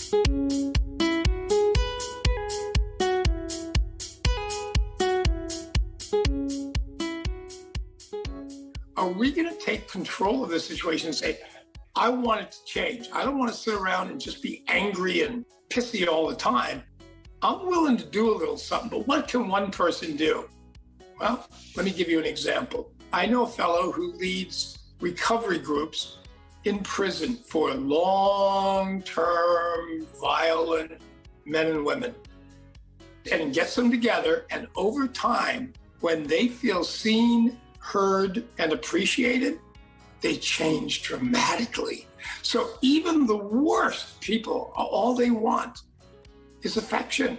Are we going to take control of this situation and say, I want it to change. I don't want to sit around and just be angry and pissy all the time. I'm willing to do a little something, but what can one person do? Well, let me give you an example. I know a fellow who leads recovery groups in prison for long-term violent men and women, and gets them together. And over time, when they feel seen, heard, and appreciated, they change dramatically. So even the worst people, all they want is affection.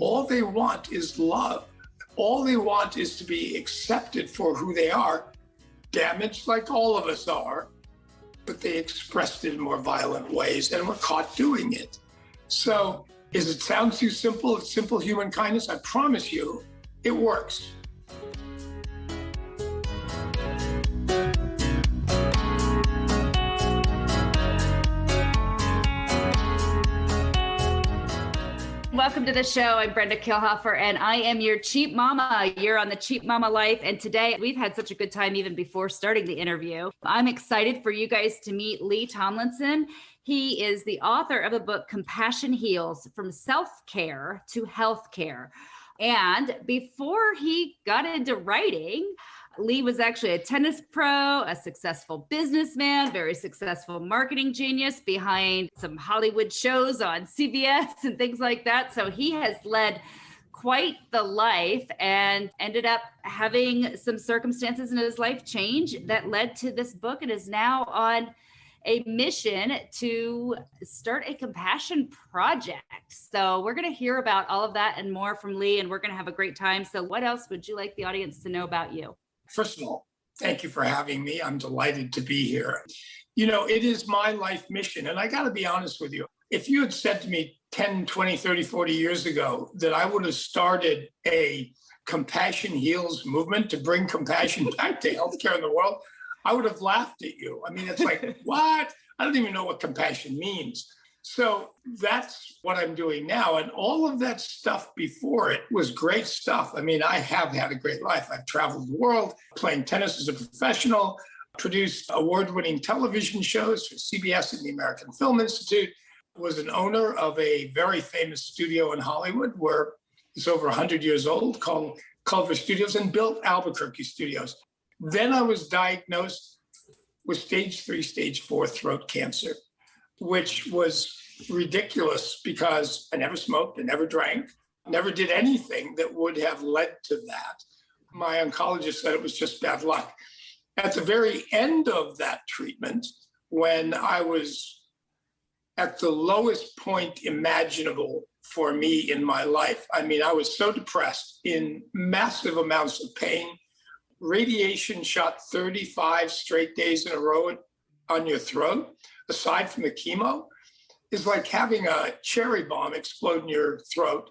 All they want is love. All they want is to be accepted for who they are, damaged like all of us are, but they expressed it in more violent ways and were caught doing it. So does it sound too simple? It's simple human kindness. I promise you, it works. Welcome to the show. I'm Brenda Kielhofer, and I am your Cheap Mama. You're on the Cheap Mama Life. And today we've had such a good time even before starting the interview. I'm excited for you guys to meet Lee Tomlinson. He is the author of the book, Compassion Heals, From Self-Care to Healthcare. And before he got into writing, Lee was actually a tennis pro, a successful businessman, very successful marketing genius behind some Hollywood shows on CBS and things like that. So he has led quite the life and ended up having some circumstances in his life change that led to this book, and is now on a mission to start a compassion project. So we're going to hear about all of that and more from Lee, and we're going to have a great time. So what else would you like the audience to know about you? First of all, thank you for having me. I'm delighted to be here. You know, it is my life mission. And I got to be honest with you. If you had said to me 10, 20, 30, 40 years ago that I would have started a Compassion Heals movement to bring compassion back to healthcare in the world, I would have laughed at you. I mean, it's like, what? I don't even know what compassion means. So that's what I'm doing now. And all of that stuff before it was great stuff. I mean, I have had a great life. I've traveled the world, playing tennis as a professional, produced award-winning television shows for CBS and the American Film Institute, was an owner of a very famous studio in Hollywood where it's over 100 years old, called Culver Studios, and built Albuquerque Studios. Then I was diagnosed with stage 3, stage 4 throat cancer, which was ridiculous because I never smoked, I never drank, never did anything that would have led to that. My oncologist said it was just bad luck. At the very end of that treatment, when I was at the lowest point imaginable for me in my life, I mean, I was so depressed, in massive amounts of pain. Radiation shot 35 straight days in a row on your throat, aside from the chemo, is like having a cherry bomb explode in your throat.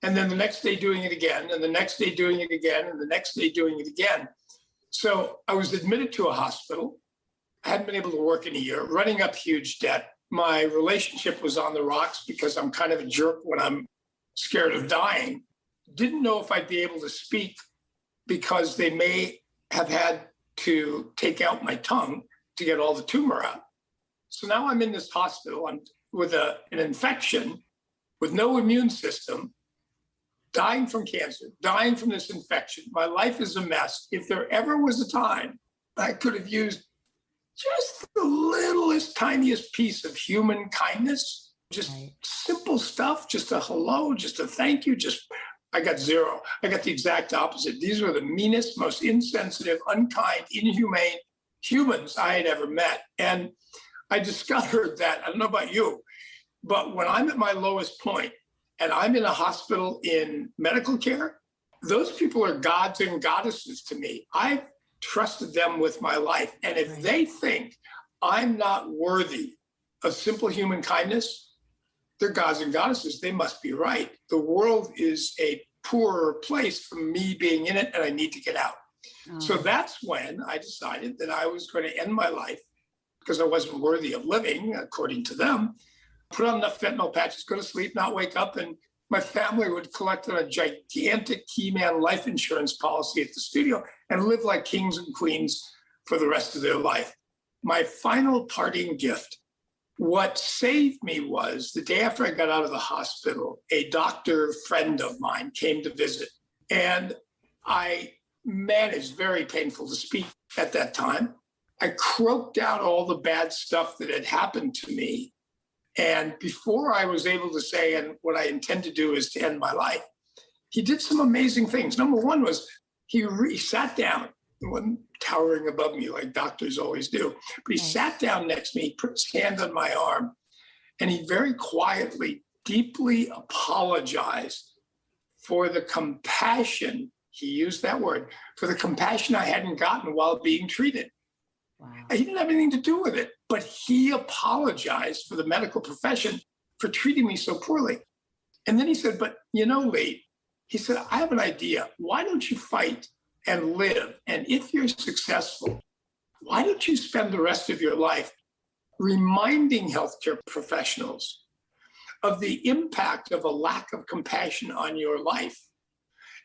And then the next day doing it again, and the next day doing it again, and the next day doing it again. So I was admitted to a hospital. I hadn't been able to work in a year, running up huge debt. My relationship was on the rocks because I'm kind of a jerk when I'm scared of dying. Didn't know if I'd be able to speak because they may have had to take out my tongue to get all the tumor out. So now I'm in this hospital. I'm with an infection, with no immune system, dying from cancer, dying from this infection. My life is a mess. If there ever was a time I could have used just the littlest, tiniest piece of human kindness, just simple stuff, just a hello, just a thank you, I got zero. I got the exact opposite. These were the meanest, most insensitive, unkind, inhumane humans I had ever met. And I discovered that, I don't know about you, but when I'm at my lowest point and I'm in a hospital in medical care, those people are gods and goddesses to me. I've trusted them with my life. And if they think I'm not worthy of simple human kindness, they're gods and goddesses. They must be right. The world is a poorer place from me being in it, and I need to get out. So that's when I decided that I was going to end my life because I wasn't worthy of living, according to them. put on the fentanyl patches, go to sleep, not wake up. And my family would collect on a gigantic Keyman life insurance policy at the studio and live like kings and queens for the rest of their life. My final parting gift, what saved me was the day after I got out of the hospital, a doctor friend of mine came to visit. And I managed, very painful to speak at that time. I croaked out all the bad stuff that had happened to me. And before I was able to say, and what I intend to do is to end my life, he did some amazing things. Number one was he sat down, he wasn't towering above me like doctors always do, but he sat down next to me, put his hand on my arm, and he very quietly, deeply apologized for the compassion, he used that word, for the compassion I hadn't gotten while being treated. Wow. He didn't have anything to do with it, but he apologized for the medical profession for treating me so poorly. And then he said, but you know, Lee, he said, I have an idea. Why don't you fight and live? And if you're successful, why don't you spend the rest of your life reminding healthcare professionals of the impact of a lack of compassion on your life,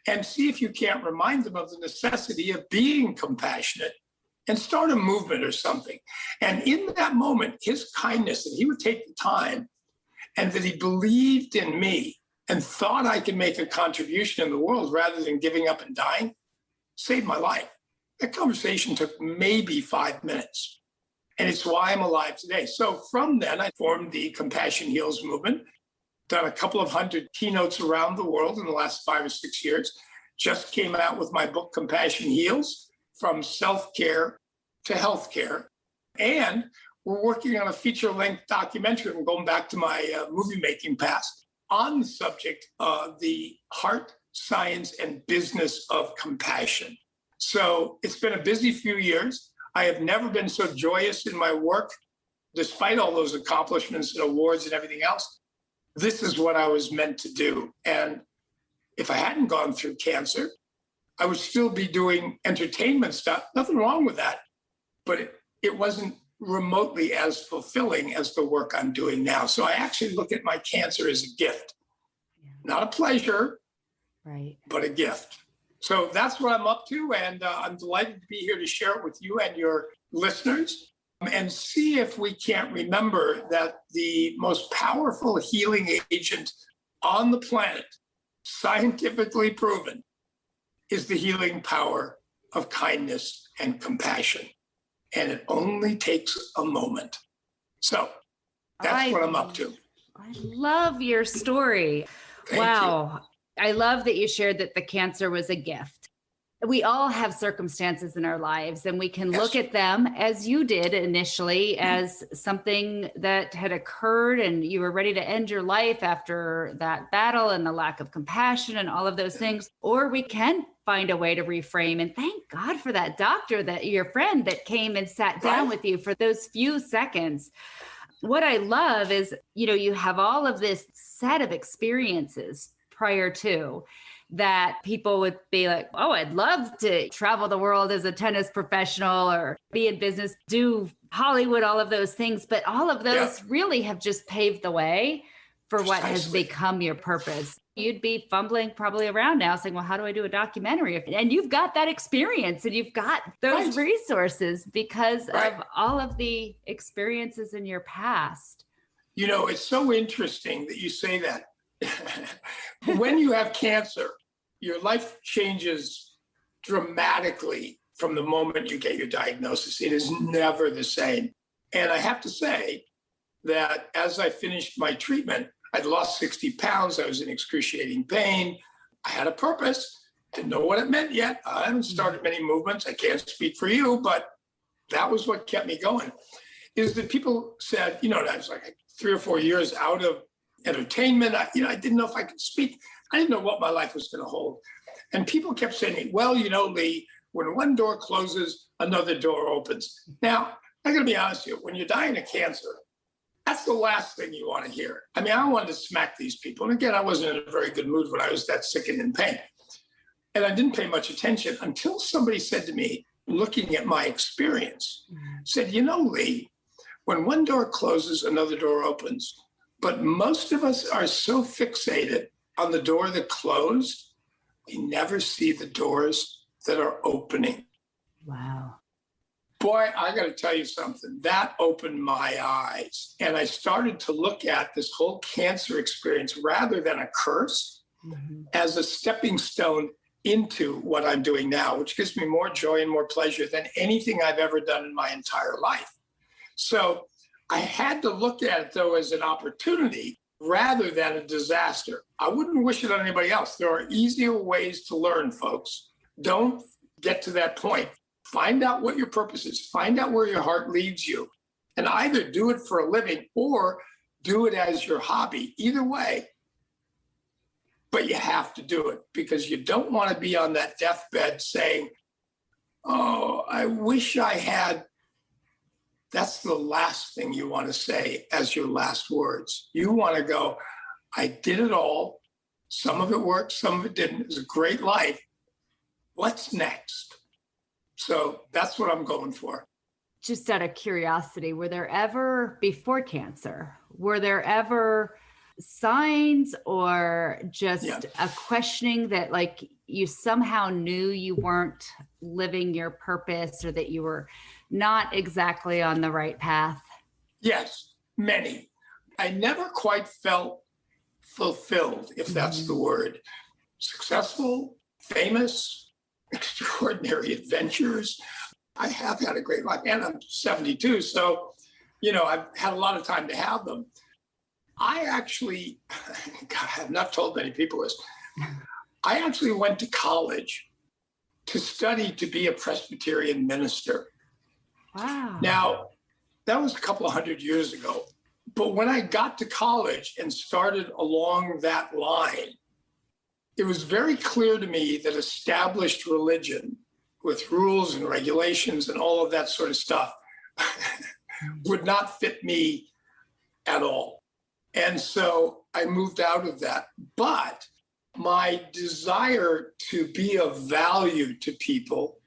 and see if you can't remind them of the necessity of being compassionate and start a movement or something. And in that moment, his kindness, that he would take the time and that he believed in me and thought I could make a contribution in the world rather than giving up and dying, saved my life. That conversation took maybe 5 minutes. And it's why I'm alive today. So from then, I formed the Compassion Heals movement, done a couple of hundred keynotes around the world in the last 5 or 6 years, just came out with my book, Compassion Heals, from self-care to healthcare. And we're working on a feature-length documentary. I'm going back to my movie-making past on the subject of the heart, science, and business of compassion. So it's been a busy few years. I have never been so joyous in my work, despite all those accomplishments and awards and everything else. This is what I was meant to do. And if I hadn't gone through cancer, I would still be doing entertainment stuff. Nothing wrong with that. But it wasn't remotely as fulfilling as the work I'm doing now. So I actually look at my cancer as a gift, not a pleasure, right, but a gift. So that's what I'm up to. And I'm delighted to be here to share it with you and your listeners and see if we can't remember that the most powerful healing agent on the planet, scientifically proven, is the healing power of kindness and compassion. And it only takes a moment. So that's what I'm up to. I love your story. Thank wow. you. I love that you shared that the cancer was a gift. We all have circumstances in our lives, and we can look at them, as you did initially, as something that had occurred and you were ready to end your life after that battle and the lack of compassion and all of those things. Or we can find a way to reframe. And thank God for that doctor, that your friend that came and sat down with you for those few seconds. What I love is, you have all of this set of experiences prior to that people would be like, oh, I'd love to travel the world as a tennis professional or be in business, do Hollywood, all of those things. But all of those really have just paved the way for what has become your purpose. You'd be fumbling probably around now saying, well, how do I do a documentary? And you've got that experience and you've got those resources because of all of the experiences in your past. It's so interesting that you say that. When you have cancer, your life changes dramatically from the moment you get your diagnosis. It is never the same. And I have to say that as I finished my treatment, I'd lost 60 pounds. I was in excruciating pain. I had a purpose. Didn't know what it meant yet. I haven't started many movements. I can't speak for you, but that was what kept me going. Is that people said, I was like 3 or 4 years out of entertainment. I didn't know if I could speak. I didn't know what my life was going to hold. And people kept saying to me, well, Lee, when one door closes, another door opens. Now, I got to be honest with you, when you're dying of cancer, that's the last thing you want to hear. I mean, I wanted to smack these people. And again, I wasn't in a very good mood when I was that sick and in pain. And I didn't pay much attention until somebody said to me, looking at my experience, said, Lee, when one door closes, another door opens. But most of us are so fixated on the door that closed, we never see the doors that are opening. Wow. Boy, I got to tell you something. That opened my eyes. And I started to look at this whole cancer experience rather than a curse as a stepping stone into what I'm doing now, which gives me more joy and more pleasure than anything I've ever done in my entire life. So I had to look at it, though, as an opportunity rather than a disaster. I wouldn't wish it on anybody else. There are easier ways to learn, folks. Don't get to that point. Find out what your purpose is. Find out where your heart leads you. And either do it for a living or do it as your hobby. Either way. But you have to do it because you don't want to be on that deathbed saying, oh, I wish I had. That's the last thing you want to say as your last words. You want to go, I did it all. Some of it worked, some of it didn't. It was a great life. What's next? So that's what I'm going for. Just out of curiosity, were there ever, before cancer, were there ever signs or just a questioning that like you somehow knew you weren't living your purpose or that you were not exactly on the right path? Yes, many. I never quite felt fulfilled, if that's the word. Successful, famous, extraordinary adventures. I have had a great life and I'm 72. So, I've had a lot of time to have them. I actually, God, I have not told many people this. I actually went to college to study to be a Presbyterian minister. Wow. Now, that was a couple of 100 years ago. But when I got to college and started along that line, it was very clear to me that established religion with rules and regulations and all of that sort of stuff would not fit me at all. And so I moved out of that. But my desire to be of value to people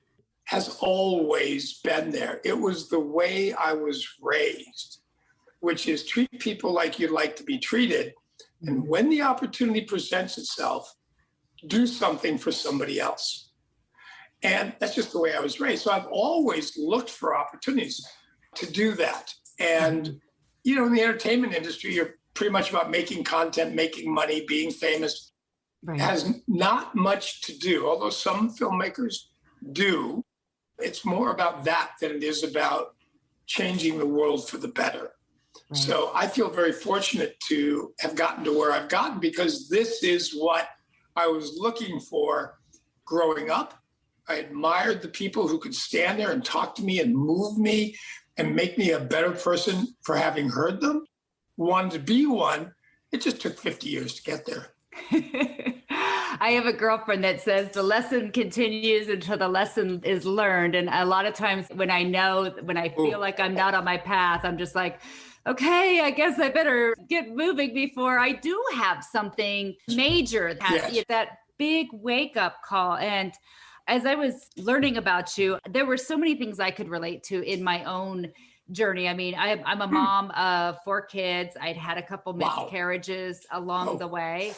has always been there. It was the way I was raised, which is treat people like you'd like to be treated. And when the opportunity presents itself, do something for somebody else. And that's just the way I was raised. So I've always looked for opportunities to do that. And, in the entertainment industry, you're pretty much about making content, making money, being famous. Right. It has not much to do, although some filmmakers do. It's more about that than it is about changing the world for the better. Right. So I feel very fortunate to have gotten to where I've gotten because this is what I was looking for growing up. I admired the people who could stand there and talk to me and move me and make me a better person for having heard them. Wanted to be one. It just took 50 years to get there. I have a girlfriend that says the lesson continues until the lesson is learned. And a lot of times when I feel like I'm not on my path, I'm just like, okay, I guess I better get moving before I do have something major, that big wake up call. And as I was learning about you, there were so many things I could relate to in my own journey. I mean, I'm a mom of 4 kids. I'd had a couple miscarriages along the way.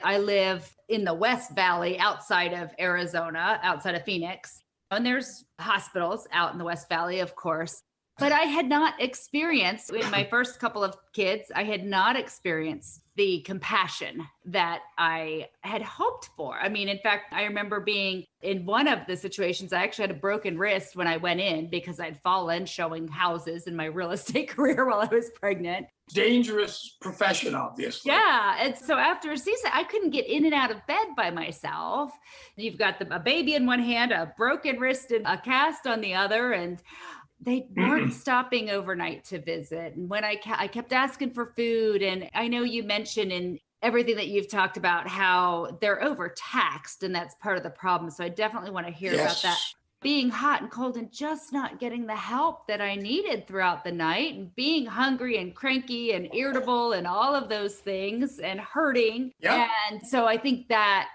I live in the West Valley outside of Arizona, outside of Phoenix. And there's hospitals out in the West Valley, of course. But I had not experienced, in my first couple of kids, I had not experienced the compassion that I had hoped for. I mean, in fact, I remember being in one of the situations, I actually had a broken wrist when I went in because I'd fallen showing houses in my real estate career while I was pregnant. Dangerous profession, obviously. Yeah. And so after a season, I couldn't get in and out of bed by myself. You've got a baby in one hand, a broken wrist and a cast on the other. And they weren't stopping overnight to visit. And when I kept asking for food, and I know you mentioned in everything that you've talked about how they're overtaxed, and that's part of the problem. So I definitely want to hear about that. Being hot and cold and just not getting the help that I needed throughout the night, and being hungry and cranky and irritable and all of those things and hurting. And so I think that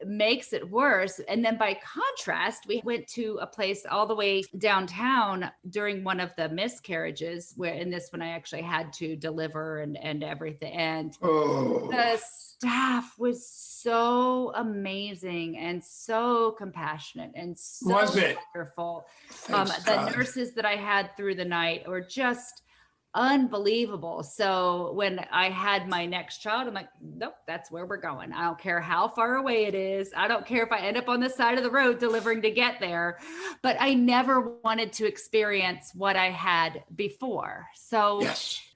makes it worse. And then by contrast, we went to a place all the way downtown during one of the miscarriages, where in this one I actually had to deliver and everything. And the staff was so amazing and so compassionate and so wonderful. The nurses that I had through the night were just unbelievable. So when I had my next child, I'm like, nope, that's where we're going. I don't care how far away it is. I don't care if I end up on the side of the road delivering to get there, but I never wanted to experience what I had before. So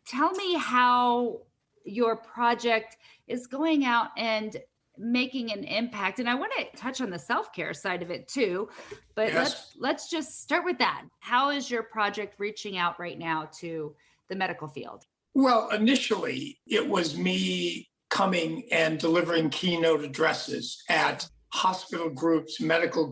tell me how your project is going out and making an impact. And I want to touch on the self-care side of it too, but let's just start with that. How is your project reaching out right now to the medical field? Well, initially, it was me coming and delivering keynote addresses at hospital groups, medical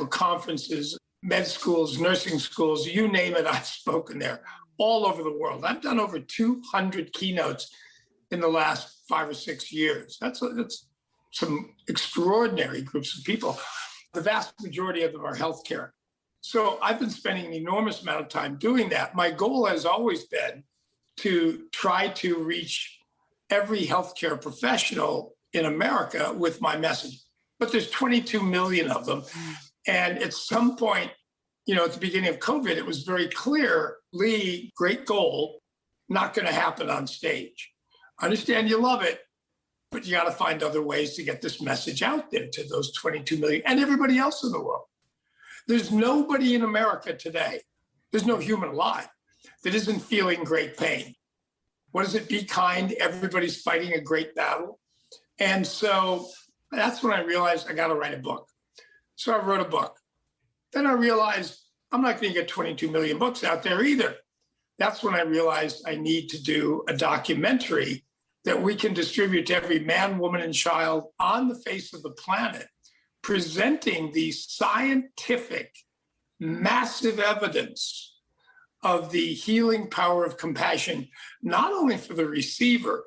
conferences, med schools, nursing schools, you name it, I've spoken there all over the world. I've done over 200 keynotes in the last 5 or 6 years. That's some extraordinary groups of people. The vast majority of them are healthcare. So I've been spending an enormous amount of time doing that. My goal has always been to try to reach every healthcare professional in America with my message. But there's 22 million of them. And at some point, at the beginning of COVID, it was very clear, Lee, great goal, not going to happen on stage. I understand you love it, but you got to find other ways to get this message out there to those 22 million and everybody else in the world. There's nobody in America today, there's no human alive, that isn't feeling great pain. What is it? Be kind. Everybody's fighting a great battle. And so that's when I realized I got to write a book. So I wrote a book. Then I realized I'm not going to get 22 million books out there either. That's when I realized I need to do a documentary that we can distribute to every man, woman, and child on the face of the planet, presenting the scientific, massive evidence of the healing power of compassion, not only for the receiver,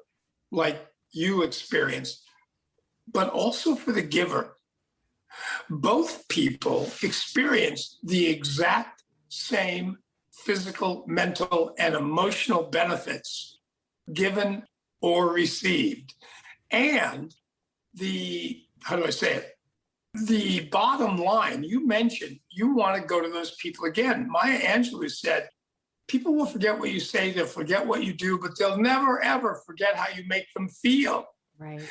like you experienced, but also for the giver. Both people experience the exact same physical, mental, and emotional benefits given or received. And the bottom line, you mentioned you want to go to those people again. Maya Angelou said, people will forget what you say, they'll forget what you do, but they'll never, ever forget how you make them feel. Right.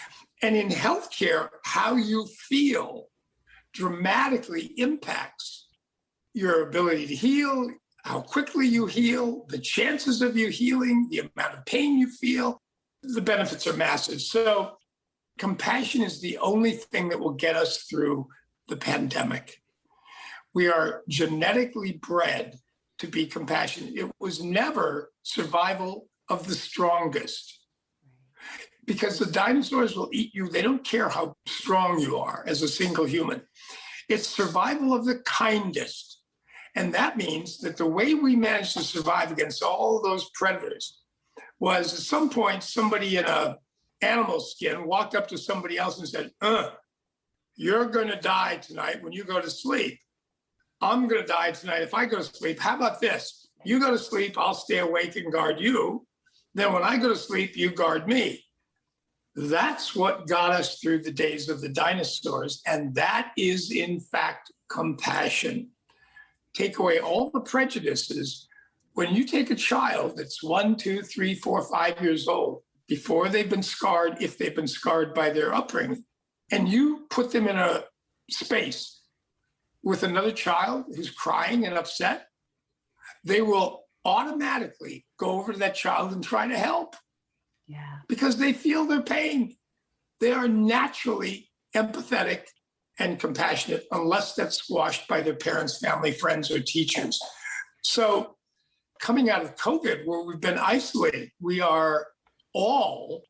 And in healthcare, how you feel dramatically impacts your ability to heal, how quickly you heal, the chances of you healing, the amount of pain you feel. The benefits are massive. So compassion is the only thing that will get us through the pandemic. We are genetically bred to be compassionate. It was never survival of the strongest, because the dinosaurs will eat you. They don't care how strong you are as a single human. It's survival of the kindest. And that means that the way we managed to survive against all those predators was, at some point, somebody in an animal skin walked up to somebody else and said, you're going to die tonight when you go to sleep. I'm going to die tonight if I go to sleep. How about this? You go to sleep, I'll stay awake and guard you. Then when I go to sleep, you guard me. That's what got us through the days of the dinosaurs. And that is, in fact, compassion. Take away all the prejudices. When you take a child that's 1, 2, 3, 4, 5 years old, before they've been scarred, if they've been scarred by their upbringing, and you put them in a space with another child who's crying and upset, they will automatically go over to that child and try to help. Yeah. Because they feel their pain. They are naturally empathetic and compassionate, unless that's squashed by their parents, family, friends, or teachers. So coming out of COVID, where we've been isolated, we are all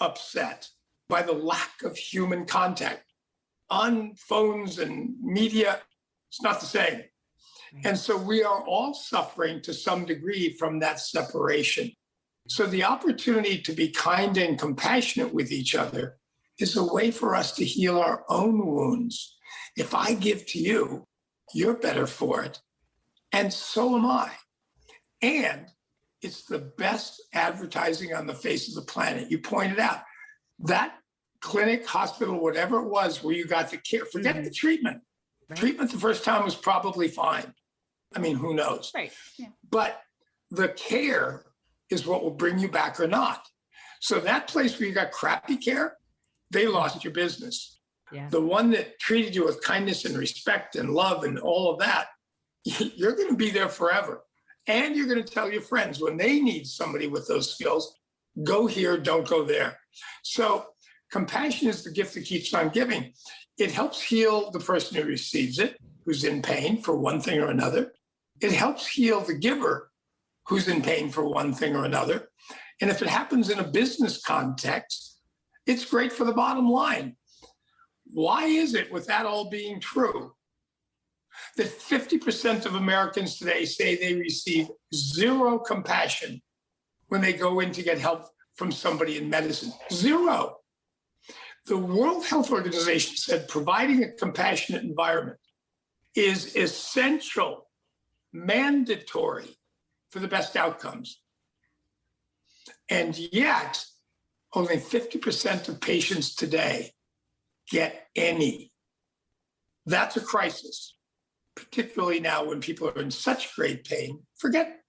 upset by the lack of human contact. On phones and media, it's not the same. And so we are all suffering to some degree from that separation. So the opportunity to be kind and compassionate with each other is a way for us to heal our own wounds. If I give to you, you're better for it. And so am I. And it's the best advertising on the face of the planet. You pointed out that clinic, hospital, whatever it was, where you got the care, forget the treatment. Right. Treatment the first time was probably fine. I mean, who knows? Right. Yeah. But the care is what will bring you back or not. So that place where you got crappy care, they lost your business. Yeah. The one that treated you with kindness and respect and love and all of that, you're going to be there forever. And you're going to tell your friends when they need somebody with those skills, go here, don't go there. So compassion is the gift that keeps on giving. It helps heal the person who receives it, who's in pain for one thing or another. It helps heal the giver who's in pain for one thing or another. And if it happens in a business context, it's great for the bottom line. Why is it, with that all being true, that 50% of Americans today say they receive zero compassion when they go in to get help from somebody in medicine? Zero. The World Health Organization said providing a compassionate environment is essential, mandatory for the best outcomes. And yet, only 50% of patients today get any. That's a crisis, particularly now when people are in such great pain. Forget,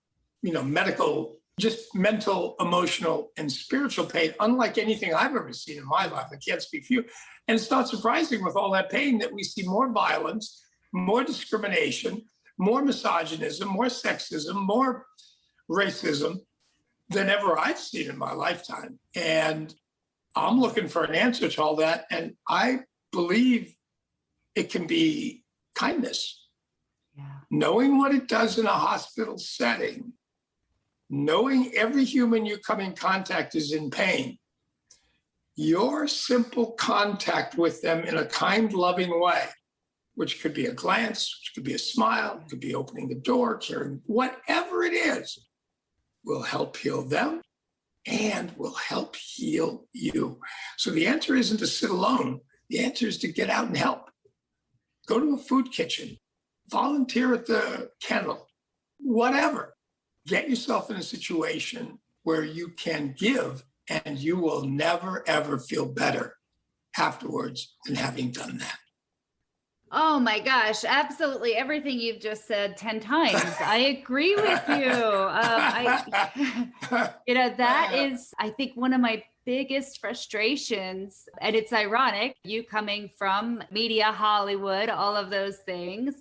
medical, just mental, emotional, and spiritual pain, unlike anything I've ever seen in my life. I can't speak for you. And it's not surprising with all that pain that we see more violence, more discrimination, more misogynism, more sexism, more racism than ever I've seen in my lifetime. And I'm looking for an answer to all that. And I believe it can be kindness. Yeah. Knowing what it does in a hospital setting, knowing every human you come in contact is in pain, your simple contact with them in a kind, loving way, which could be a glance, which could be a smile, could be opening the door, caring, whatever it is, will help heal them and will help heal you. So the answer isn't to sit alone. The answer is to get out and help. Go to a food kitchen, volunteer at the kennel, whatever. Get yourself in a situation where you can give, and you will never, ever feel better afterwards than having done that. Oh my gosh, absolutely everything you've just said 10 times. I agree with you. That is, I think, one of my biggest frustrations. And it's ironic, you coming from media, Hollywood, all of those things.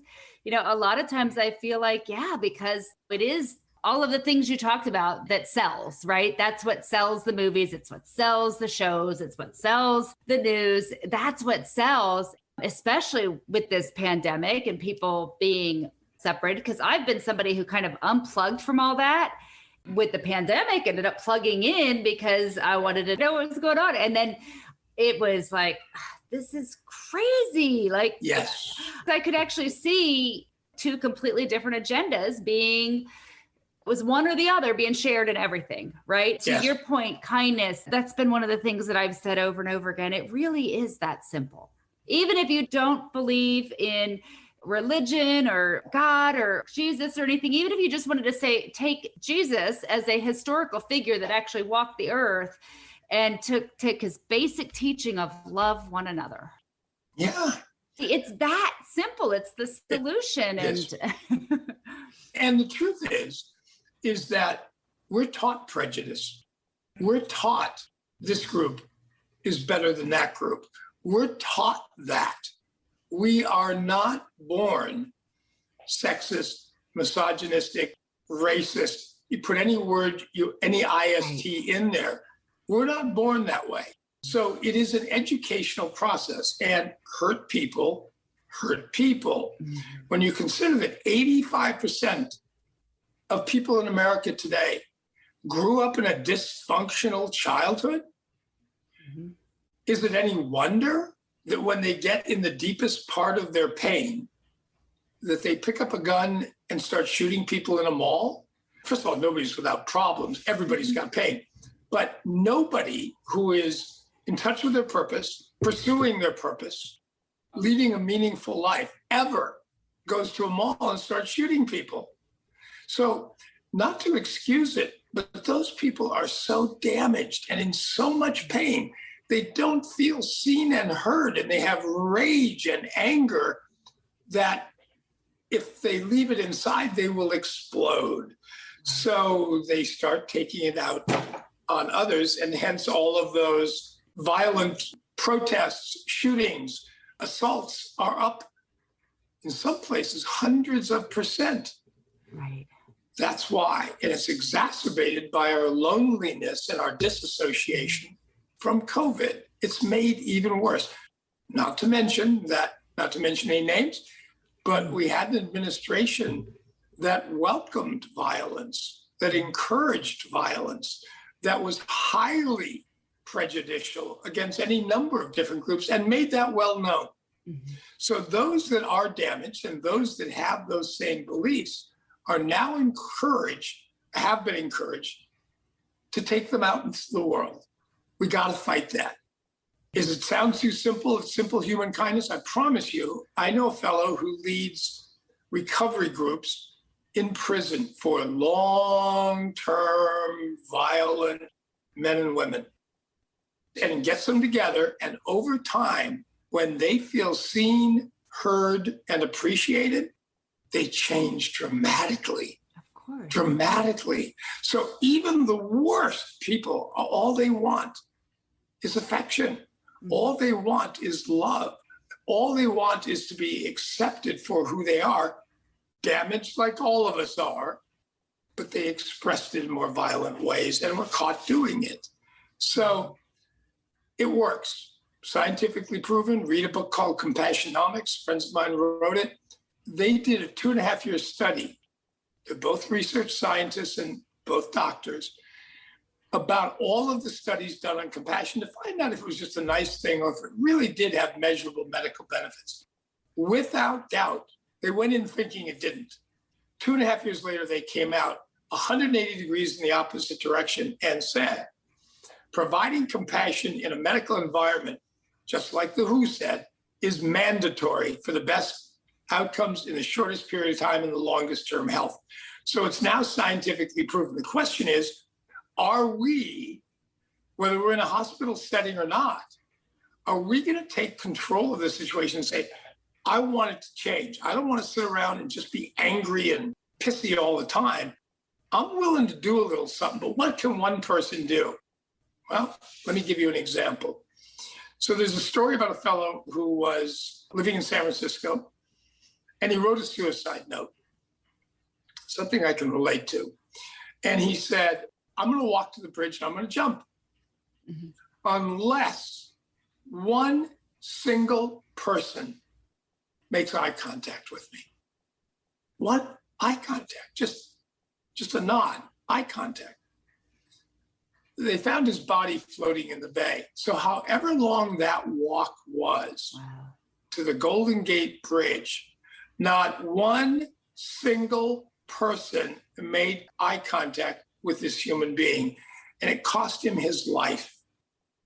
A lot of times I feel like, because it is all of the things you talked about that sells, right? That's what sells the movies. It's what sells the shows. It's what sells the news. That's what sells, especially with this pandemic and people being separated. Because I've been somebody who kind of unplugged from all that with the pandemic, ended up plugging in because I wanted to know what was going on. And then it was like, this is crazy. Like, yes, I could actually see two completely different agendas was one or the other being shared in everything, right? To your point, kindness, that's been one of the things that I've said over and over again. It really is that simple. Even if you don't believe in religion or God or Jesus or anything, even if you just wanted to take Jesus as a historical figure that actually walked the earth and take his basic teaching of love one another. Yeah. It's that simple. It's the solution. And the truth is that we're taught prejudice. We're taught this group is better than that group. We're taught that. We are not born sexist, misogynistic, racist. You put any word, any IST in there. We're not born that way. So it is an educational process, and hurt people hurt people. Mm-hmm. When you consider that 85% of people in America today grew up in a dysfunctional childhood, mm-hmm. Is it any wonder that when they get in the deepest part of their pain, that they pick up a gun and start shooting people in a mall? First of all, nobody's without problems. Everybody's got pain. But nobody who is in touch with their purpose, pursuing their purpose, leading a meaningful life, ever goes to a mall and starts shooting people. So, not to excuse it, but those people are so damaged and in so much pain. They don't feel seen and heard, and they have rage and anger that if they leave it inside, they will explode. So they start taking it out on others, and hence all of those violent protests, shootings, assaults are up in some places hundreds of %. Right. That's why. And it's exacerbated by our loneliness and our disassociation from COVID. It's made even worse. Not to mention any names, but we had an administration that welcomed violence, that encouraged violence, that was highly prejudicial against any number of different groups and made that well known. Mm-hmm. So those that are damaged and those that have those same beliefs are now have been encouraged to take them out into the world. We got to fight that. Does it sound too simple? It's simple human kindness. I promise you, I know a fellow who leads recovery groups in prison for long-term violent men and women, and gets them together. And over time, when they feel seen, heard, and appreciated, they change dramatically. Of course. Dramatically. So even the worst people, all they want is affection. All they want is love. All they want is to be accepted for who they are, damaged like all of us are, but they expressed it in more violent ways and were caught doing it. So it works. Scientifically proven. Read a book called Compassionomics. Friends of mine wrote it. They did a 2.5-year study. They're both research scientists and both doctors, about all of the studies done on compassion to find out if it was just a nice thing or if it really did have measurable medical benefits. Without doubt, they went in thinking it didn't. 2.5 years later, they came out 180 degrees in the opposite direction and said, providing compassion in a medical environment, just like the WHO said, is mandatory for the best outcomes in the shortest period of time and the longest term health. So it's now scientifically proven. The question is, are we, whether we're in a hospital setting or not, are we going to take control of the situation and say, I want it to change. I don't want to sit around and just be angry and pissy all the time. I'm willing to do a little something, but what can one person do? Well, let me give you an example. So there's a story about a fellow who was living in San Francisco, and he wrote a suicide note, something I can relate to. And he said, I'm going to walk to the bridge and I'm going to jump. Mm-hmm. Unless one single person makes eye contact with me. What? Eye contact, just a nod, eye contact. They found his body floating in the bay. So however long that walk was to the Golden Gate Bridge, not one single person made eye contact with this human being, and it cost him his life.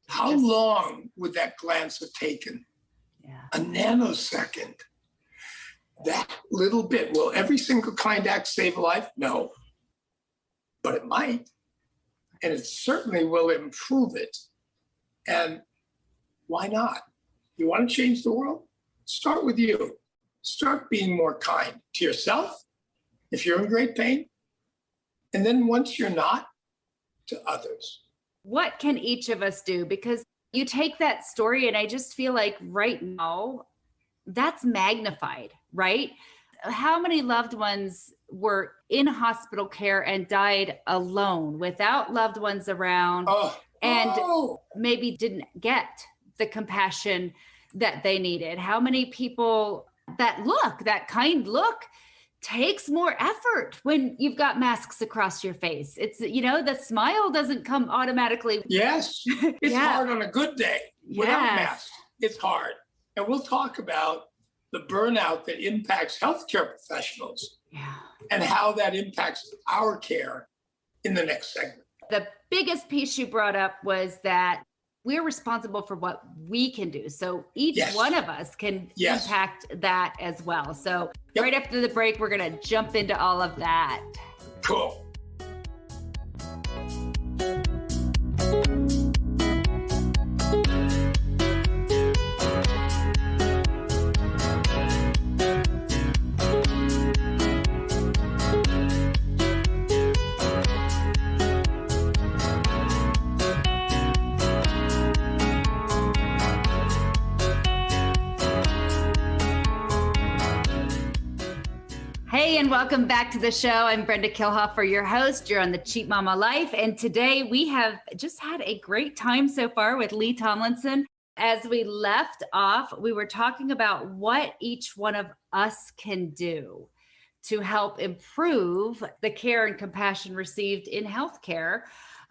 How long would that glance have taken? Yeah. A nanosecond. That little bit. Will every single kind act save a life? No. But it might. And it certainly will improve it. And why not? You want to change the world? Start with you. Start being more kind to yourself if you're in great pain. And then once you're not, to others. What can each of us do? Because you take that story and I just feel like right now, that's magnified, right? How many loved ones were in hospital care and died alone without loved ones around and maybe didn't get the compassion that they needed? How many people, that kind look takes more effort when you've got masks across your face. It's, the smile doesn't come automatically. Yes, it's hard on a good day without masks. It's hard. And we'll talk about the burnout that impacts healthcare professionals and how that impacts our care in the next segment. The biggest piece you brought up was that we're responsible for what we can do. So each Yes. one of us can Yes. impact that as well. So Yep. right after the break, we're going to jump into all of that. Cool. Hey, and welcome back to the show. I'm Brenda Kilhofer, your host. You're on the Cheap Mama Life. And today we have just had a great time so far with Lee Tomlinson. As we left off, we were talking about what each one of us can do to help improve the care and compassion received in healthcare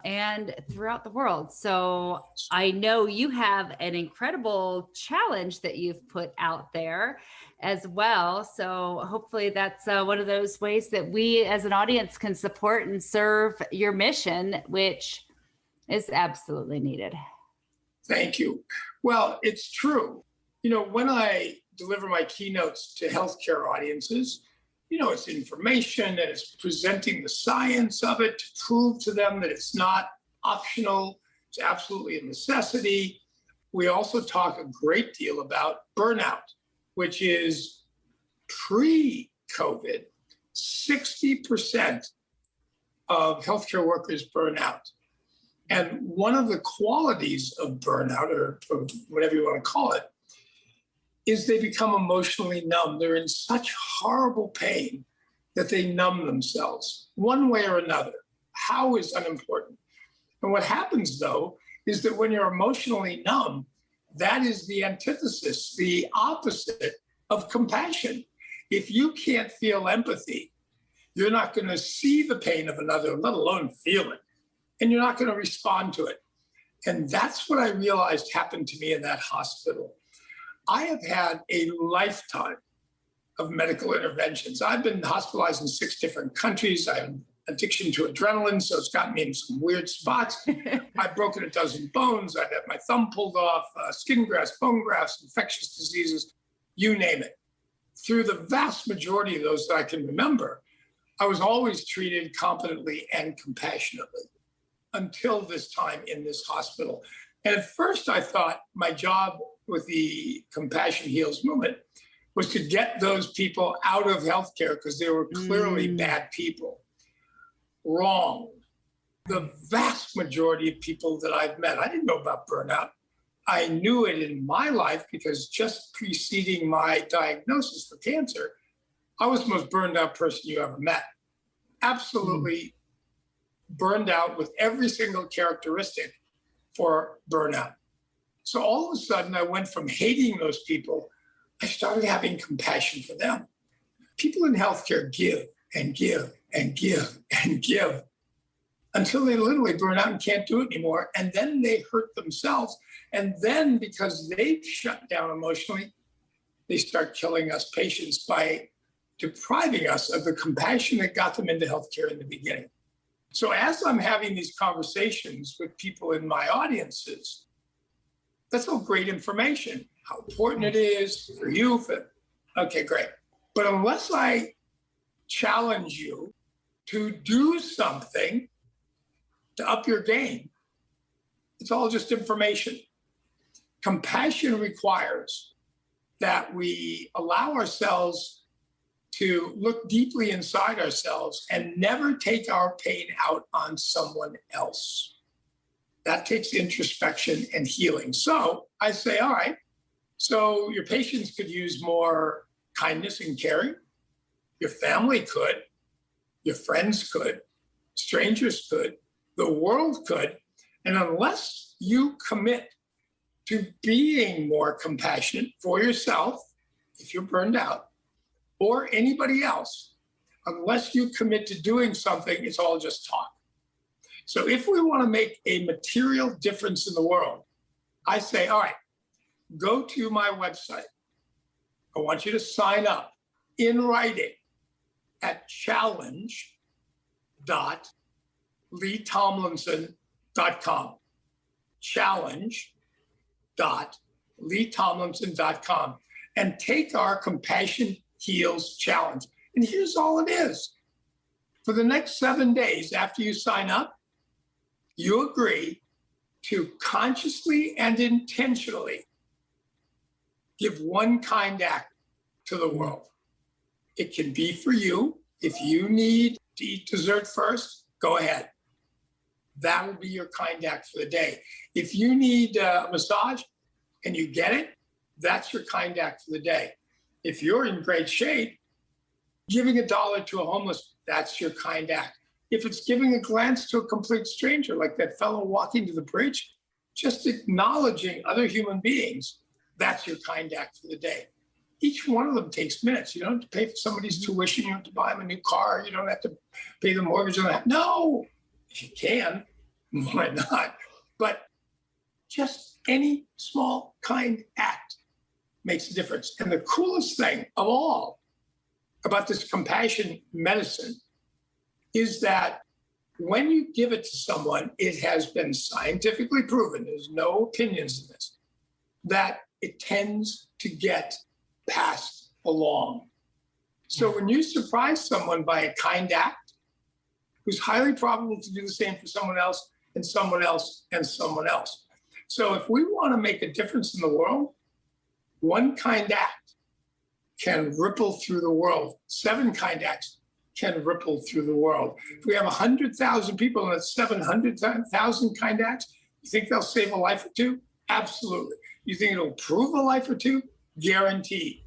and throughout the world. So I know you have an incredible challenge that you've put out there as well. So hopefully that's one of those ways that we as an audience can support and serve your mission, which is absolutely needed. Thank you. Well, it's true. You know, when I deliver my keynotes to healthcare audiences, you know, it's information and it's presenting the science of it to prove to them that it's not optional. It's absolutely a necessity. We also talk a great deal about burnout, which is pre-COVID, 60% of healthcare workers burn out. And one of the qualities of burnout, or whatever you want to call it, is they become emotionally numb. They're in such horrible pain that they numb themselves one way or another. How is unimportant. And what happens, though, is that when you're emotionally numb, that is the antithesis, the opposite of compassion. If you can't feel empathy, you're not going to see the pain of another, let alone feel it. And you're not going to respond to it. And that's what I realized happened to me in that hospital. I have had a lifetime of medical interventions. I've been hospitalized in 6 different countries. I have addiction to adrenaline, so it's gotten me in some weird spots. I've broken a dozen bones. I've had my thumb pulled off, skin grafts, bone grafts, infectious diseases, you name it. Through the vast majority of those that I can remember, I was always treated competently and compassionately until this time in this hospital. And at first I thought my job with the Compassion Heals movement was to get those people out of healthcare because they were clearly bad people. Wrong. The vast majority of people that I've met, I didn't know about burnout. I knew it in my life because just preceding my diagnosis for cancer, I was the most burned out person you ever met. Absolutely burned out with every single characteristic for burnout. So all of a sudden, I went from hating those people, I started having compassion for them. People in healthcare give and give and give and give until they literally burn out and can't do it anymore. And then they hurt themselves. And then because they've shut down emotionally, they start killing us patients by depriving us of the compassion that got them into healthcare in the beginning. So as I'm having these conversations with people in my audiences, that's all great information, how important it is for you. Okay, great. But unless I challenge you to do something to up your game, it's all just information. Compassion requires that we allow ourselves to look deeply inside ourselves and never take our pain out on someone else. That takes introspection and healing. So I say, all right, so your patients could use more kindness and caring. Your family could, your friends could, strangers could, the world could. And unless you commit to being more compassionate for yourself, if you're burned out, or anybody else, unless you commit to doing something, it's all just talk. So if we want to make a material difference in the world, I say, all right, go to my website. I want you to sign up in writing at challenge.leetomlinson.com. challenge.leetomlinson.com and take our Compassion Heals Challenge. And here's all it is. For the next 7 days after you sign up, you agree to consciously and intentionally give one kind act to the world. It can be for you. If you need to eat dessert first, go ahead. That will be your kind act for the day. If you need a massage and you get it, that's your kind act for the day. If you're in great shape, giving $1 to a homeless, that's your kind act. If it's giving a glance to a complete stranger, like that fellow walking to the bridge, just acknowledging other human beings, that's your kind act for the day. Each one of them takes minutes. You don't have to pay for somebody's tuition. You don't have to buy them a new car. You don't have to pay the mortgage on that. No, if you can, why not? But just any small kind act makes a difference. And the coolest thing of all about this compassion medicine is that when you give it to someone, it has been scientifically proven, there's no opinions in this, that it tends to get passed along. So when you surprise someone by a kind act, who's highly probable to do the same for someone else and someone else and someone else. So if we want to make a difference in the world, one kind act can ripple through the world. 7 kind acts can ripple through the world. If we have 100,000 people and it's 700,000 kind acts, you think they'll save a life or two? Absolutely. You think it'll improve a life or two? Guaranteed.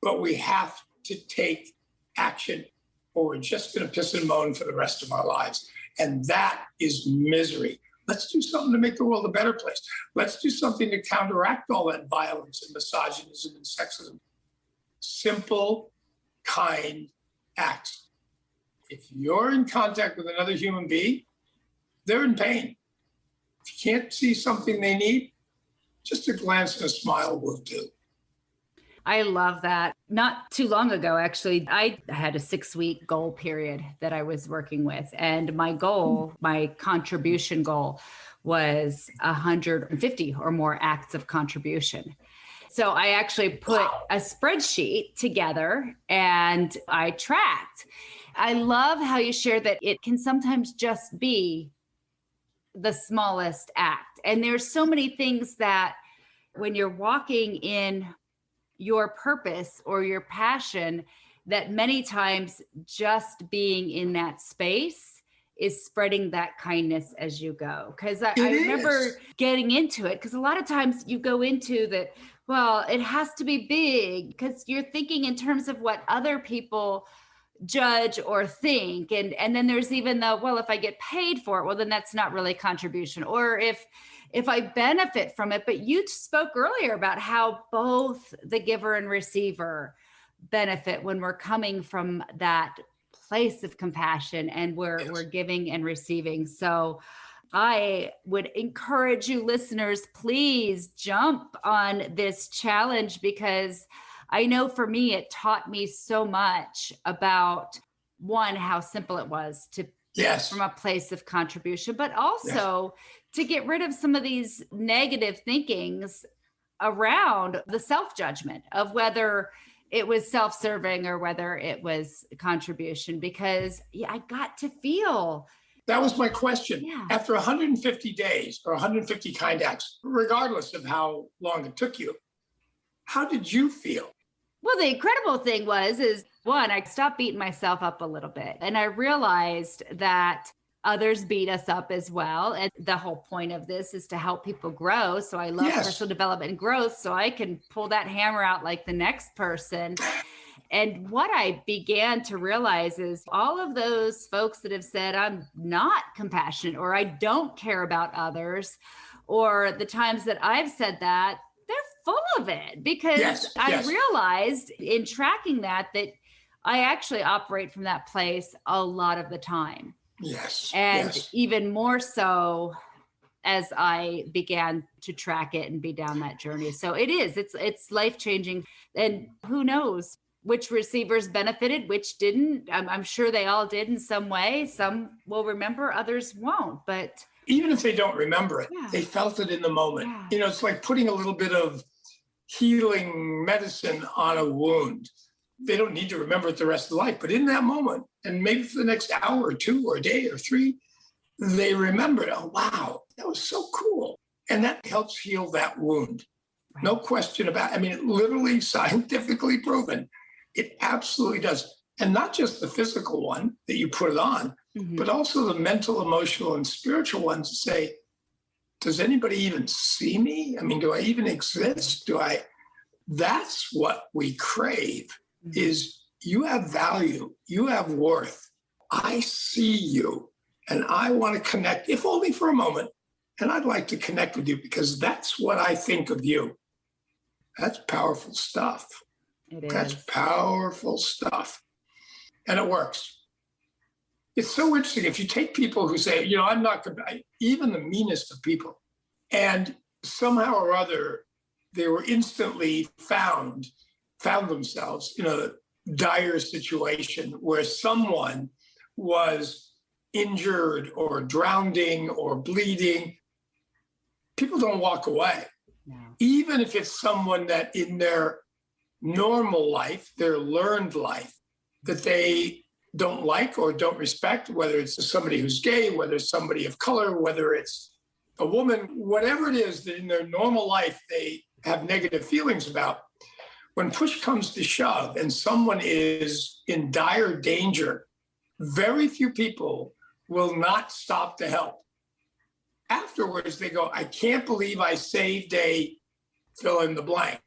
But we have to take action or we're just going to piss and moan for the rest of our lives. And that is misery. Let's do something to make the world a better place. Let's do something to counteract all that violence and misogynism and sexism. Simple, kind acts. If you're in contact with another human being, they're in pain. If you can't see something they need, just a glance and a smile will do. I love that. Not too long ago, actually, I had a 6-week goal period that I was working with. And my goal, my contribution goal was 150 or more acts of contribution. So I actually put a spreadsheet together and I tracked. I love how you share that it can sometimes just be the smallest act. And there's so many things that when you're walking in your purpose or your passion, that many times just being in that space is spreading that kindness as you go. Because I remember getting into it, because a lot of times you go into that, well, it has to be big because you're thinking in terms of what other people judge or think. And then there's even the, well, if I get paid for it, well, then that's not really contribution. Or if I benefit from it. But you spoke earlier about how both the giver and receiver benefit when we're coming from that place of compassion and we're giving and receiving. So I would encourage you listeners, please jump on this challenge, because I know for me, it taught me so much about, one, how simple it was to from a place of contribution, but also to get rid of some of these negative thinkings around the self-judgment of whether it was self-serving or whether it was contribution, because I got to feel. That was my question. Yeah. After 150 days or 150 kind acts, regardless of how long it took you, how did you feel? Well, the incredible thing is one, I stopped beating myself up a little bit. And I realized that others beat us up as well. And the whole point of this is to help people grow. So I love personal development and growth, so I can pull that hammer out like the next person. And what I began to realize is all of those folks that have said, I'm not compassionate, or I don't care about others, or the times that I've said that, they're full of it, because I realized in tracking that I actually operate from that place a lot of the time. And even more so as I began to track it and be down that journey. So it's life-changing. And who knows which receivers benefited, which didn't. I'm sure they all did in some way. Some will remember, others won't. But even if they don't remember it, Yeah. they felt it in the moment. Yeah. You know, it's like putting a little bit of healing medicine on a wound. They don't need to remember it the rest of their life, but in that moment, and maybe for the next hour or two or a day or three, they remember it. Oh, wow, that was so cool. And that helps heal that wound. Right. No question about it. I mean, it literally scientifically proven. It absolutely does. And not just the physical one that you put it on, but also the mental, emotional, and spiritual ones to say, does anybody even see me? I mean, do I even exist? That's what we crave is you have value, you have worth. I see you and I want to connect, if only for a moment. And I'd like to connect with you because that's what I think of you. That's powerful stuff. That's powerful stuff. And it works. It's so interesting. If you take people who say, you know, I'm not going to, even the meanest of people, and somehow or other, they were instantly found themselves in a dire situation where someone was injured or drowning or bleeding. People don't walk away. No. Even if it's someone that in their normal life, their learned life, that they don't like or don't respect, whether it's somebody who's gay, whether it's somebody of color, whether it's a woman, whatever it is that in their normal life they have negative feelings about. When push comes to shove and someone is in dire danger, very few people will not stop to help. Afterwards, they go, I can't believe I saved a fill in the blank.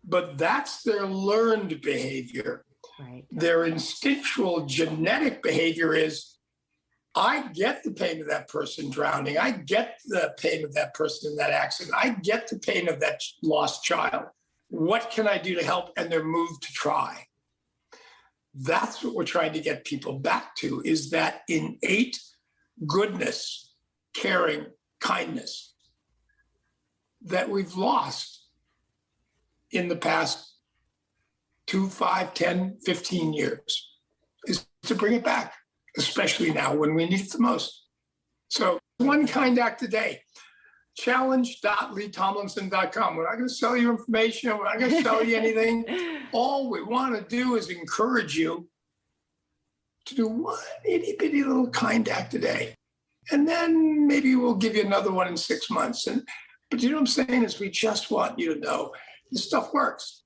But that's their learned behavior. Right. Their instinctual genetic behavior is, I get the pain of that person drowning. I get the pain of that person in that accident. I get the pain of that lost child. What can I do to help? And they're moved to try. That's what we're trying to get people back to, is that innate goodness, caring, kindness that we've lost in the past 2, 5, 10, 15 years, is to bring it back, especially now when we need it the most. So one kind act a day. Challenge.leetomlinson.com. We're not going to sell you information. We're not going to sell you anything. All we want to do is encourage you to do one itty bitty little kind act a day. And then maybe we'll give you another one in 6 months. But you know what I'm saying is we just want you to know this stuff works.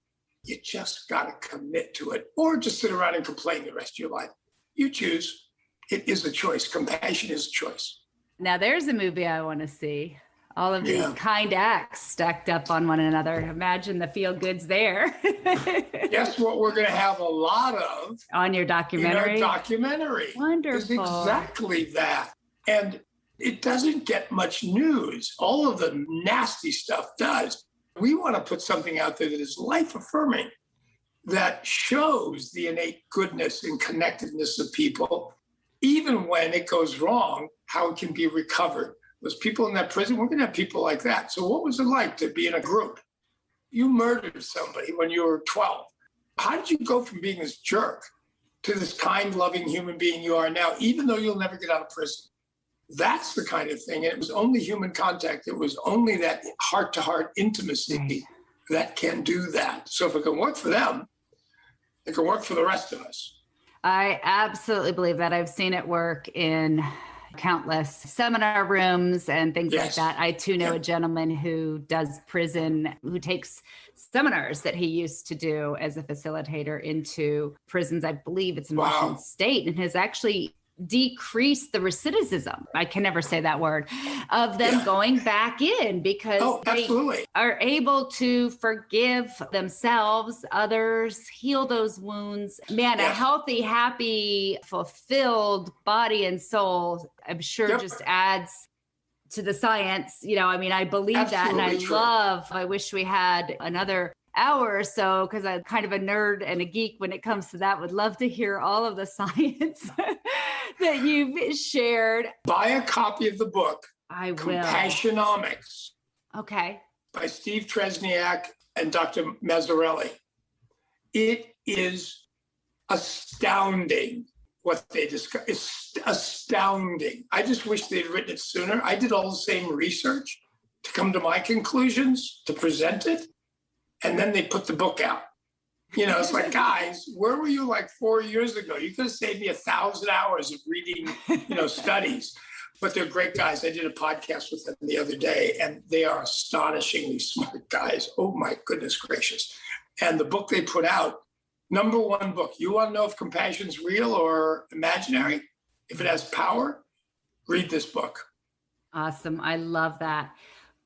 You just got to commit to it, or just sit around and complain the rest of your life. You choose. It is a choice. Compassion is a choice. Now there's a movie I want to see. All of these kind acts stacked up on one another. Imagine the feel goods there. Guess what we're going to have a lot of on your documentary? In our documentary. Wonderful. Is exactly that. And it doesn't get much news. All of the nasty stuff does. We want to put something out there that is life-affirming, that shows the innate goodness and connectedness of people, even when it goes wrong, how it can be recovered. Those people in that prison, we're going to have people like that. So what was it like to be in a group? You murdered somebody when you were 12. How did you go from being this jerk to this kind, loving human being you are now, even though you'll never get out of prison? That's the kind of thing. And it was only human contact. It was only that heart-to-heart intimacy that can do that. So if it can work for them, it can work for the rest of us. I absolutely believe that. I've seen it work in countless seminar rooms and things like that. I too know a gentleman who does prison, who takes seminars that he used to do as a facilitator into prisons. I believe it's in Washington State, and has actually decrease the recidivism, I can never say that word, of them going back in, because they are able to forgive themselves, others, heal those wounds. Man, a healthy, happy, fulfilled body and soul, I'm sure just adds to the science. You know, I mean, I believe that. And I wish we had another hour or so, because I'm kind of a nerd and a geek when it comes to that. Would love to hear all of the science that you've shared. Buy a copy of the book. I will. Compassionomics. Okay. By Steve Tresniak and Dr. Mazzarelli. It is astounding what they discuss is astounding. I just wish they'd written it sooner. I did all the same research to come to my conclusions, to present it, and then they put the book out. It's like, guys, where were you like 4 years ago? You could have saved me 1,000 hours of reading, studies. But they're great guys. I did a podcast with them the other day, and they are astonishingly smart guys. Oh, my goodness gracious. And the book they put out, #1 book. You want to know if compassion's real or imaginary? If it has power, read this book. Awesome. I love that.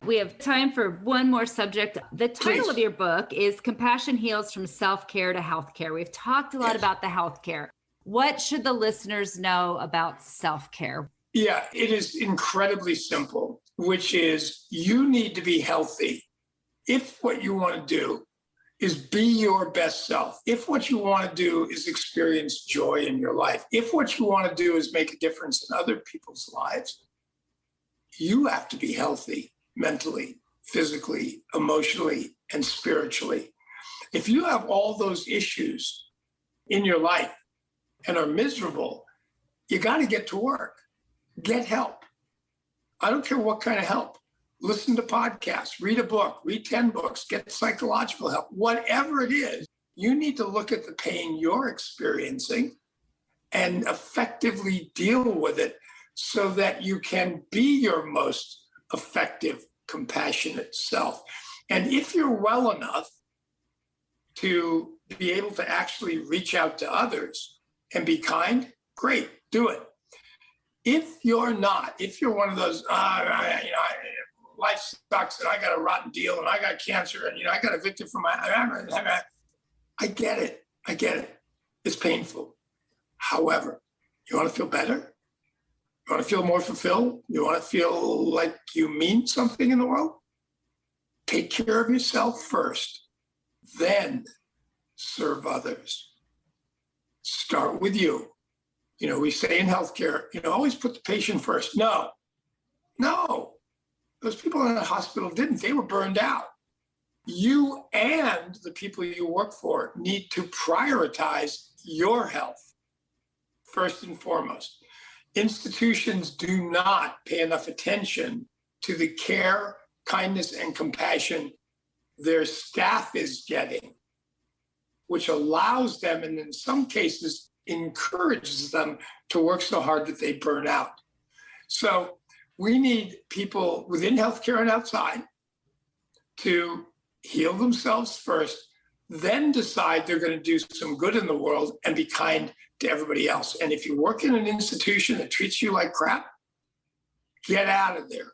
We have time for one more subject. The title of your book is Compassion Heals from Self-Care to Healthcare. We've talked a lot about the healthcare. What should the listeners know about self-care? Yeah, it is incredibly simple, which is you need to be healthy. If what you want to do is be your best self, if what you want to do is experience joy in your life, if what you want to do is make a difference in other people's lives, you have to be healthy mentally, physically, emotionally, and spiritually. If you have all those issues in your life and are miserable, you got to get to work. Get help. I don't care what kind of help. Listen to podcasts, read a book, read 10 books, get psychological help. Whatever it is, you need to look at the pain you're experiencing and effectively deal with it so that you can be your most effective, compassionate self. And if you're well enough to be able to actually reach out to others and be kind, great, do it. If you're not, if you're one of those, life sucks and I got a rotten deal and I got cancer and, I got evicted from my, I get it. It's painful. However, you want to feel better? You want to feel more fulfilled? You want to feel like you mean something in the world? Take care of yourself first, then serve others. Start with you. We say in healthcare, always put the patient first. No. Those people in the hospital didn't. They were burned out. You and the people you work for need to prioritize your health first and foremost. Institutions do not pay enough attention to the care, kindness, and compassion their staff is getting, which allows them, and in some cases, encourages them to work so hard that they burn out. So we need people within healthcare and outside to heal themselves first, then decide they're going to do some good in the world and be kind to everybody else. And if you work in an institution that treats you like crap, get out of there.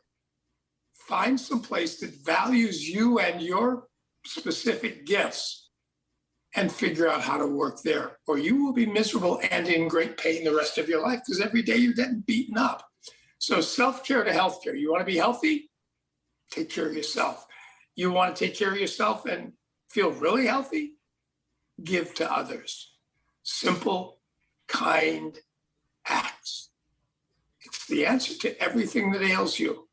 Find some place that values you and your specific gifts and figure out how to work there, or you will be miserable and in great pain the rest of your life because every day you're getting beaten up. So self-care to healthcare. You want to be healthy? Take care of yourself. You want to take care of yourself and feel really healthy? Give to others. Simple, kind acts. It's the answer to everything that ails you.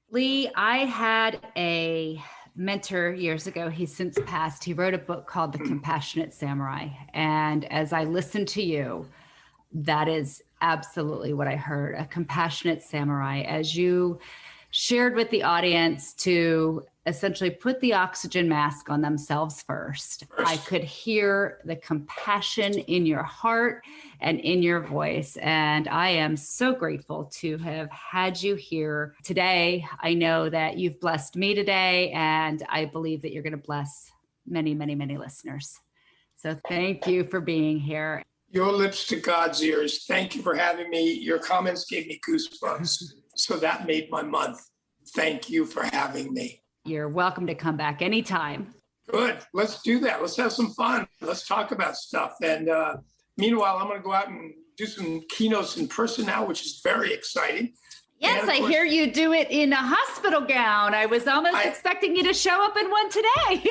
Lee, I had a mentor years ago. He's since passed. He wrote a book called The Compassionate Samurai. And as I listened to you, that is absolutely what I heard, a compassionate samurai, as you shared with the audience to essentially put the oxygen mask on themselves first. I could hear the compassion in your heart and in your voice. And I am so grateful to have had you here today. I know that you've blessed me today, and I believe that you're going to bless many, many, many listeners. So thank you for being here. Your lips to God's ears. Thank you for having me. Your comments gave me goosebumps. So that made my month. Thank you for having me. You're welcome to come back anytime. Good. Let's do that. Let's have some fun. Let's talk about stuff. And meanwhile, I'm going to go out and do some keynotes in person now, which is very exciting. Yes, I hear you do it in a hospital gown. I was almost expecting you to show up in one today.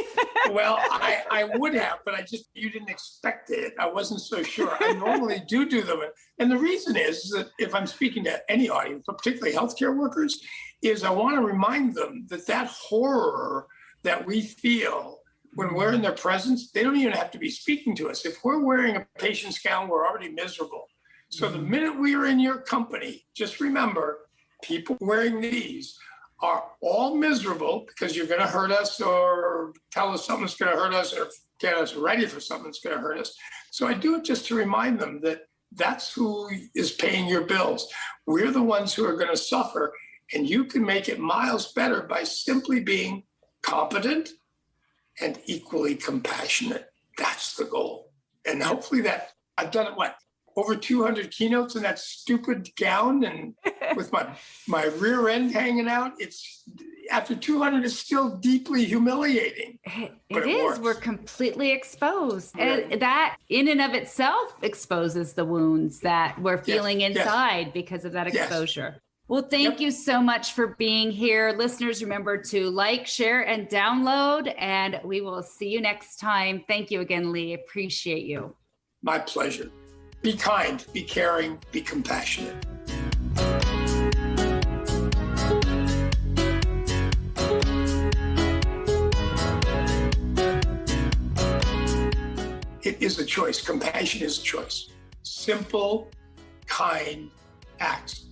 Well, I would have, but you didn't expect it. I wasn't so sure. I normally do them. And the reason is that if I'm speaking to any audience, particularly healthcare workers, is I want to remind them that horror that we feel when we're in their presence, they don't even have to be speaking to us. If we're wearing a patient's gown, we're already miserable. So the minute we are in your company, just remember, people wearing these are all miserable because you're going to hurt us or tell us something's going to hurt us or get us ready for something that's going to hurt us. So I do it just to remind them that that's who is paying your bills. We're the ones who are going to suffer, and you can make it miles better by simply being competent and equally compassionate. That's the goal. And hopefully that I've done it, over 200 keynotes in that stupid gown and with my rear end hanging out. It's after 200, it's still deeply humiliating. It is. Works. We're completely exposed. Right. And that in and of itself exposes the wounds that we're feeling inside because of that exposure. Yes. Well, thank you so much for being here. Listeners, remember to like, share, and download, and we will see you next time. Thank you again, Lee. Appreciate you. My pleasure. Be kind, be caring, be compassionate. It is a choice. Compassion is a choice. Simple, kind acts.